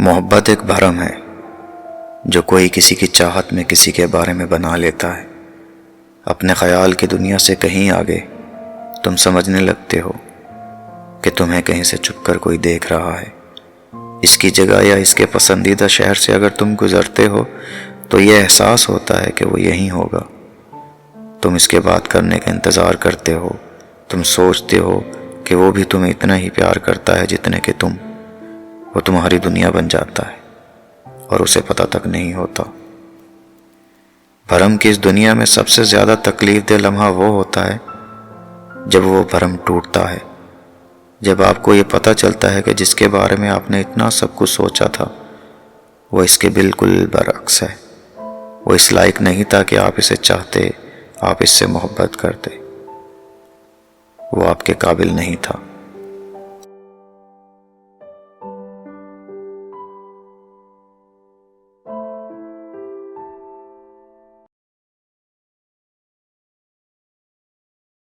محبت ایک بھرم ہے جو کوئی کسی کی چاہت میں کسی کے بارے میں بنا لیتا ہے۔ اپنے خیال کی دنیا سے کہیں آگے تم سمجھنے لگتے ہو کہ تمہیں کہیں سے چھپ کر کوئی دیکھ رہا ہے۔ اس کی جگہ یا اس کے پسندیدہ شہر سے اگر تم گزرتے ہو تو یہ احساس ہوتا ہے کہ وہ یہیں ہوگا۔ تم اس کے بات کرنے کا انتظار کرتے ہو۔ تم سوچتے ہو کہ وہ بھی تمہیں اتنا ہی پیار کرتا ہے جتنے کہ تم۔ وہ تمہاری دنیا بن جاتا ہے اور اسے پتہ تک نہیں ہوتا۔ بھرم کی اس دنیا میں سب سے زیادہ تکلیف دہ لمحہ وہ ہوتا ہے جب وہ بھرم ٹوٹتا ہے، جب آپ کو یہ پتہ چلتا ہے کہ جس کے بارے میں آپ نے اتنا سب کچھ سوچا تھا وہ اس کے بالکل برعکس ہے۔ وہ اس لائق نہیں تھا کہ آپ اسے چاہتے، آپ اس سے محبت کرتے۔ وہ آپ کے قابل نہیں تھا۔